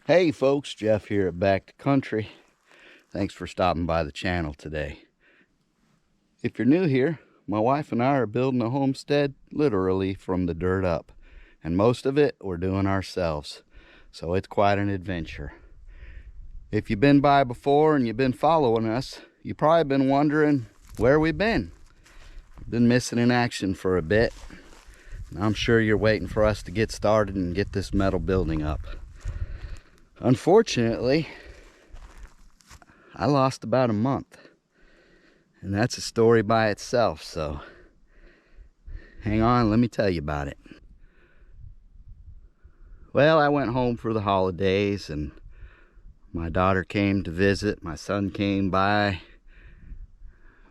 Hey folks, Jeff here at Back to Country. Thanks for stopping by the channel today. If you're new here, my wife and I are building a homestead literally from the dirt up. And most of it we're doing ourselves. So it's quite an adventure. If you've been by before and you've been following us, you've probably been wondering where we've been. We've been missing in action for a bit. And I'm sure you're waiting for us to get started and get this metal building up. Unfortunately, I lost about a month, and that's a story by itself, so hang on, let me tell you about it. Well, I went home for the holidays, and my daughter came to visit, my son came by.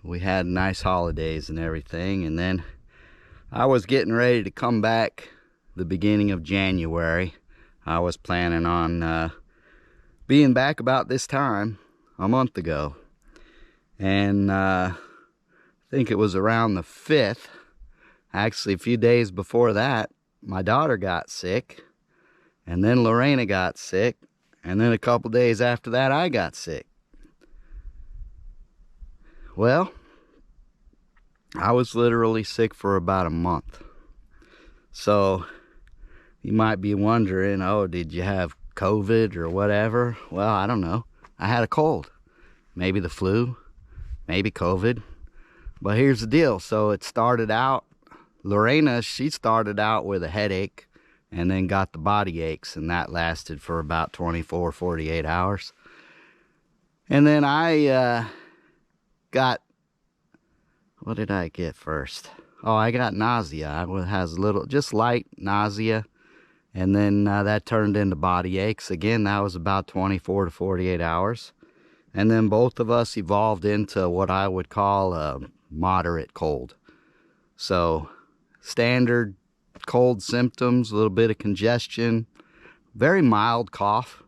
We had nice holidays and everything, and then I was getting ready to come back the beginning of January. I was planning on being back about this time a month ago, and I think it was around the 5th, actually a few days before that, my daughter got sick, and then Lorena got sick, and then a couple days after that I got sick. Well, I was literally sick for about a month. So you might be wondering, oh, did you have COVID or whatever? Well, I don't know. I had a cold. Maybe the flu, maybe COVID. But here's the deal. So it started out, Lorena, she started out with a headache and then got the body aches, and that lasted for about 24, 48 hours. And then I got, what did I get first? Oh, I got nausea. I has a little, just light nausea. And then that turned into body aches. Again, that was about 24 to 48 hours. And then both of us evolved into what I would call a moderate cold. So standard cold symptoms, a little bit of congestion, very mild cough.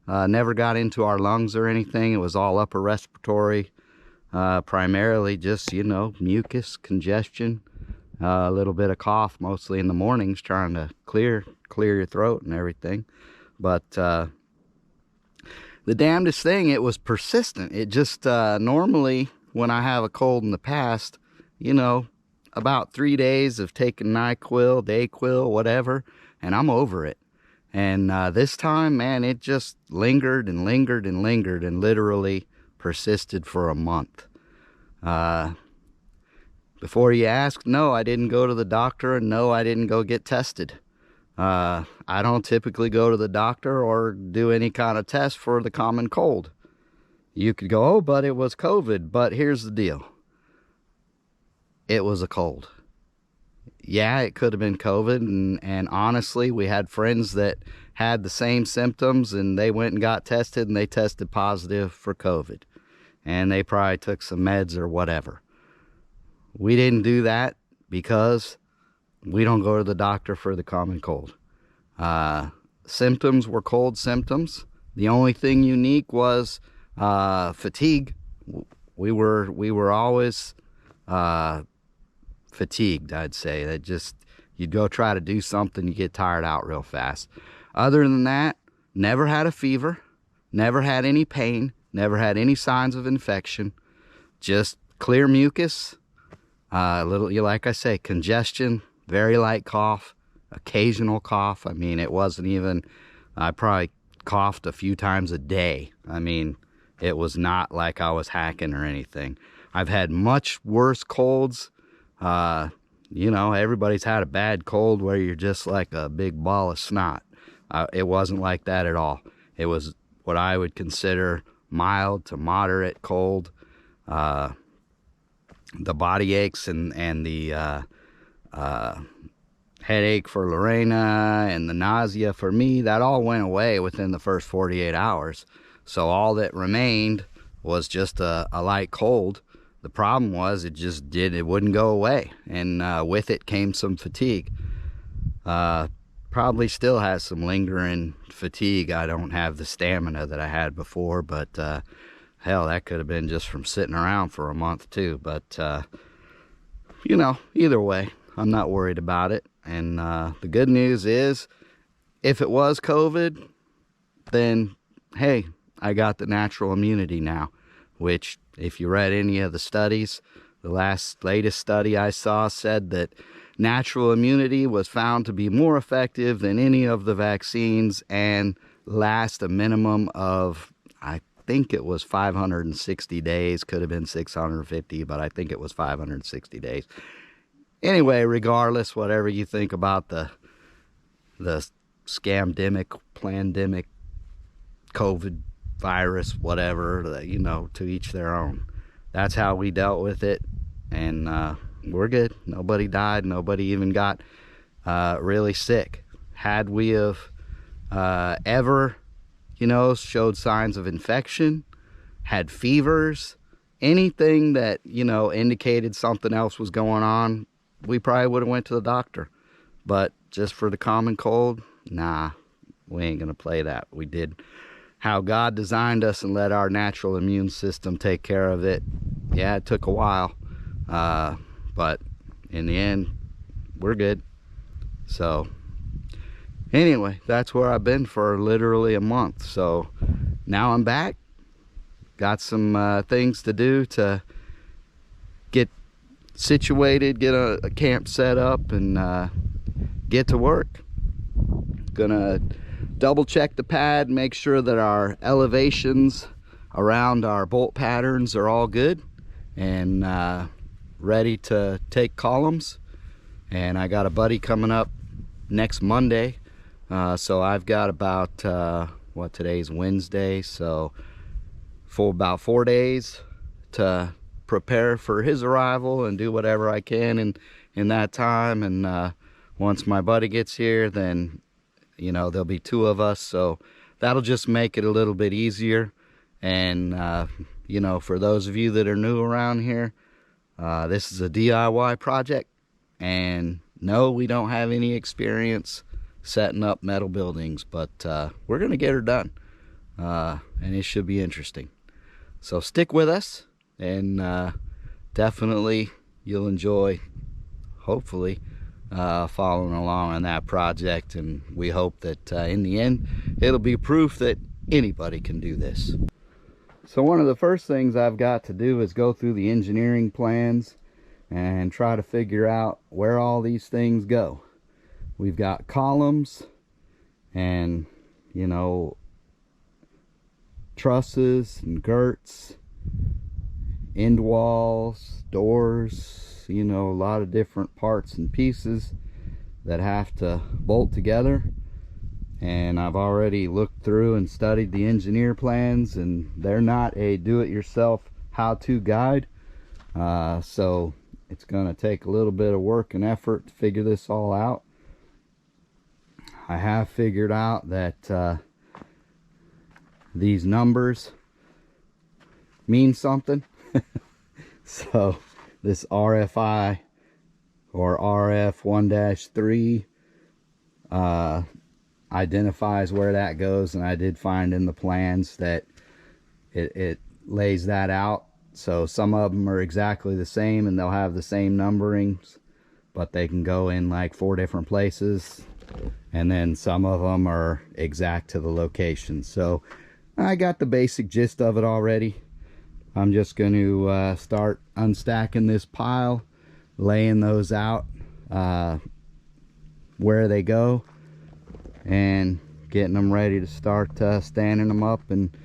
Never got into our lungs or anything. It was all upper respiratory, primarily just, mucus, congestion, a little bit of cough, mostly in the mornings, trying to clear your throat and everything. But the damnedest thing, it was persistent. It just normally when I have a cold in the past, about 3 days of taking NyQuil, Dayquil, whatever, and I'm over it. And this time, man, it just lingered and lingered and lingered and literally persisted for a month. Before you ask, no, I didn't go to the doctor, and no, I didn't go get tested. I don't typically go to the doctor or do any kind of test for the common cold. You could go, oh, but it was COVID. But here's the deal. It was a cold. Yeah, it could have been COVID. And honestly, we had friends that had the same symptoms, and they went and got tested, and they tested positive for COVID. And they probably took some meds or whatever. We didn't do that because we don't go to the doctor for the common cold. Symptoms were cold symptoms. The only thing unique was fatigue. We were always fatigued, I'd say. That just, you'd go try to do something, you get tired out real fast. Other than that, never had a fever, never had any pain, never had any signs of infection, just clear mucus, like I say, congestion, very light cough, occasional cough. I mean, it wasn't even, I probably coughed a few times a day. I mean, it was not like I was hacking or anything. I've had much worse colds. Everybody's had a bad cold where you're just like a big ball of snot. It wasn't like that at all. It was what I would consider mild to moderate cold. The body aches and the headache for Lorena and the nausea for me, that all went away within the first 48 hours. So all that remained was just a light cold. The problem was it wouldn't go away. And with it came some fatigue. Probably still has some lingering fatigue. I don't have the stamina that I had before, but hell, that could have been just from sitting around for a month too. But, either way, I'm not worried about it. And the good news is, if it was COVID, then, hey, I got the natural immunity now, which if you read any of the studies, the latest study I saw said that natural immunity was found to be more effective than any of the vaccines and last a minimum of, I think it was 560 days, could have been 650, but I think it was 560 days. Anyway, regardless, whatever you think about the scamdemic, plandemic, COVID virus, whatever, you know, to each their own. That's how we dealt with it, and we're good. Nobody died. Nobody even got really sick. Had we have ever, you know, showed signs of infection, had fevers, anything that, you know, indicated something else was going on, we probably would have went to the doctor. But just for the common cold, nah, we ain't gonna play that. We did how God designed us and let our natural immune system take care of it. Yeah, it took a while, but in the end, we're good. So anyway, that's where I've been for literally a month. So now I'm back. Got some things to do to get situated, get a camp set up, and get to work. Gonna double check the pad, make sure that our elevations around our bolt patterns are all good and ready to take columns. And I got a buddy coming up next Monday, so I've got about what, today's Wednesday, so for about 4 days to prepare for his arrival and do whatever I can in that time. And once my buddy gets here, then, you know, there'll be 2 of us, so that'll just make it a little bit easier. And you know, for those of you that are new around here, this is a DIY project, and no, we don't have any experience setting up metal buildings, but we're gonna get her done, and it should be interesting. So stick with us, and definitely you'll enjoy, hopefully, following along on that project. And we hope that in the end it'll be proof that anybody can do this. So one of the first things I've got to do is go through the engineering plans and try to figure out where all these things go. We've got columns and, you know, trusses and girts, end walls, doors, you know, a lot of different parts and pieces that have to bolt together. And I've already looked through and studied the engineer plans, and they're not a do-it-yourself how-to guide, so it's going to take a little bit of work and effort to figure this all out. I have figured out that these numbers mean something. So this RFI or RF1-3 identifies where that goes, and I did find in the plans that it lays that out. So some of them are exactly the same and they'll have the same numberings, but they can go in like 4 different places, and then some of them are exact to the location. So I got the basic gist of it already. I'm just going to start unstacking this pile, laying those out where they go, and getting them ready to start standing them up and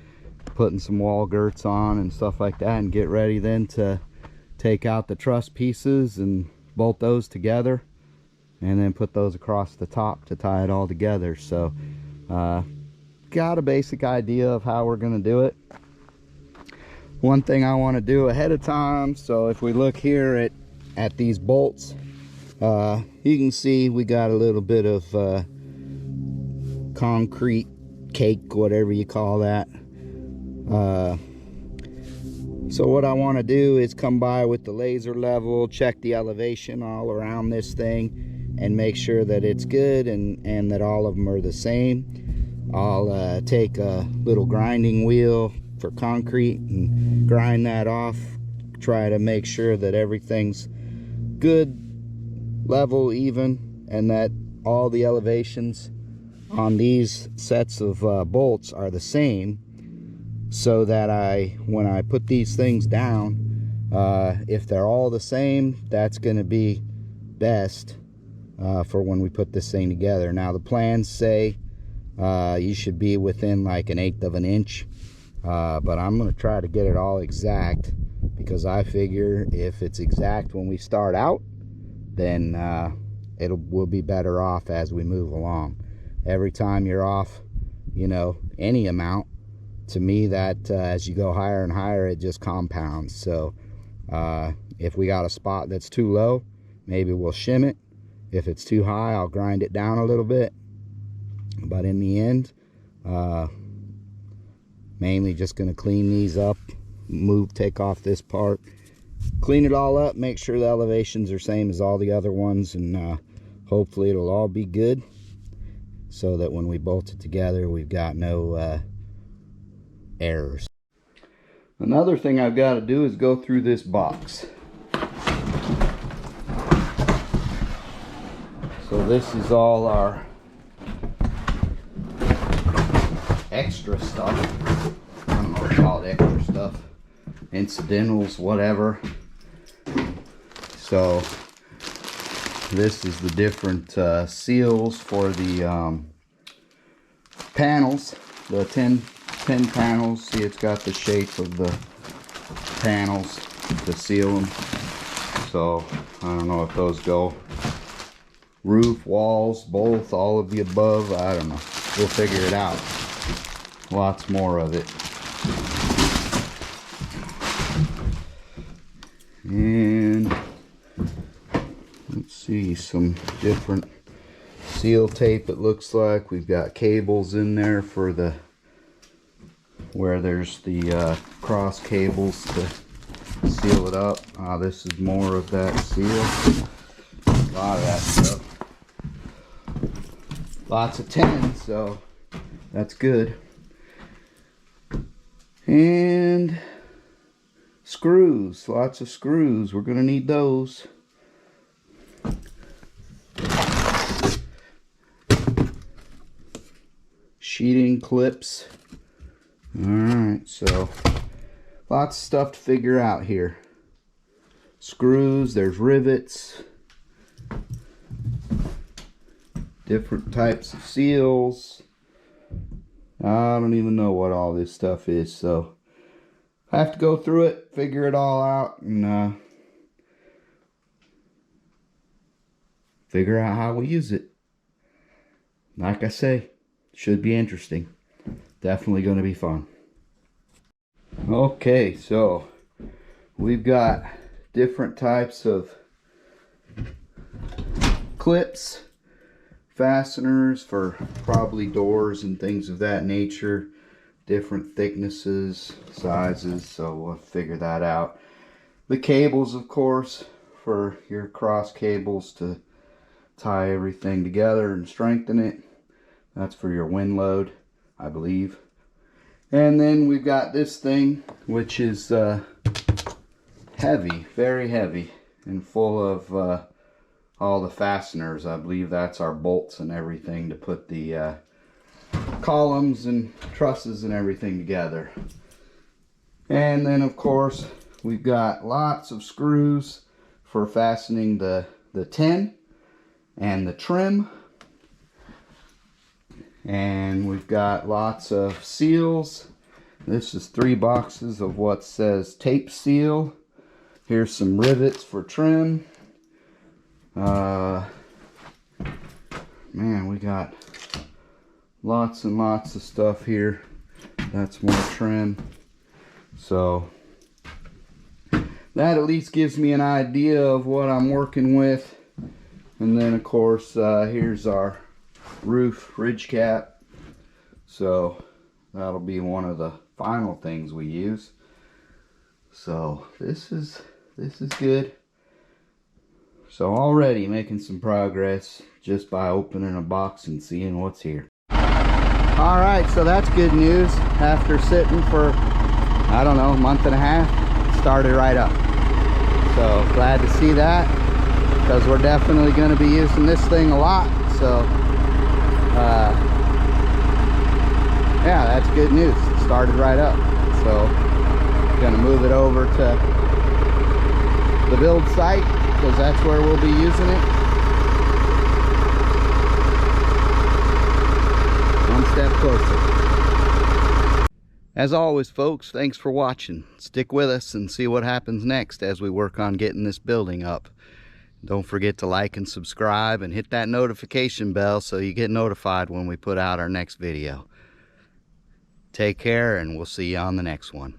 putting some wall girts on and stuff like that, and get ready then to take out the truss pieces and bolt those together, and then put those across the top to tie it all together. So got a basic idea of how we're going to do it. One thing I want to do ahead of time, so if we look here at these bolts, you can see we got a little bit of concrete cake, whatever you call that. So what I want to do is come by with the laser level, check the elevation all around this thing, and make sure that it's good and that all of them are the same. I'll take a little grinding wheel for concrete and grind that off, try to make sure that everything's good, level, even, and that all the elevations on these sets of bolts are the same, so that when I put these things down, if they're all the same, that's going to be best for when we put this thing together. Now the plans say you should be within like 1/8 of an inch, but I'm going to try to get it all exact, because I figure if it's exact when we start out, then we'll be better off as we move along. Every time you're off, you know, any amount, to me that as you go higher and higher, it just compounds. So if we got a spot that's too low, maybe we'll shim it. If it's too high, I'll grind it down a little bit. But in the end, mainly just going to clean these up, take off this part, clean it all up, make sure the elevations are same as all the other ones, and hopefully it'll all be good, so that when we bolt it together, we've got no errors. Another thing I've got to do is go through this box. So this is all our extra stuff. I don't know what to call it, extra stuff, incidentals, whatever. So this is the different seals for the panels, the 10 panels. See, it's got the shape of the panels to seal them. So I don't know if those go roof, walls, both, all of the above. I don't know, we'll figure it out. Lots more of it. And let's see, some different seal tape. It looks like we've got cables in there for the where there's the cross cables to seal it up. This is more of that seal. A lot of that stuff. Lots of 10, so that's good. And screws, lots of screws. We're gonna need those. Sheeting clips. Alright, so lots of stuff to figure out here. Screws, there's rivets, different types of seals. I don't even know what all this stuff is, so I have to go through it, figure it all out, and figure out how we use it. Like I say, should be interesting. Definitely going to be fun. Okay, so we've got different types of clips, fasteners for probably doors and things of that nature, different thicknesses, sizes, so we'll figure that out. The cables, of course, for your cross cables to tie everything together and strengthen it. That's for your wind load, I believe. And then we've got this thing, which is heavy, very heavy, and full of all the fasteners. I believe that's our bolts and everything to put the columns and trusses and everything together. And then of course we've got lots of screws for fastening the tin and the trim. And we've got lots of seals. This is 3 boxes of what says tape seal. Here's some rivets for trim. Man, we got lots and lots of stuff here. That's more trim. So that at least gives me an idea of what I'm working with. And then of course here's our roof ridge cap. So that'll be one of the final things we use. So this is good. So already making some progress just by opening a box and seeing what's here. Alright, so that's good news. After sitting for, I don't know, a month and a half, it started right up. So glad to see that, because we're definitely going to be using this thing a lot. So Yeah, that's good news. It started right up. So gonna move it over to the build site because that's where we'll be using it. One step closer. As always, folks, thanks for watching. Stick with us and see what happens next as we work on getting this building up. Don't forget to like and subscribe and hit that notification bell so you get notified when we put out our next video. Take care, and we'll see you on the next one.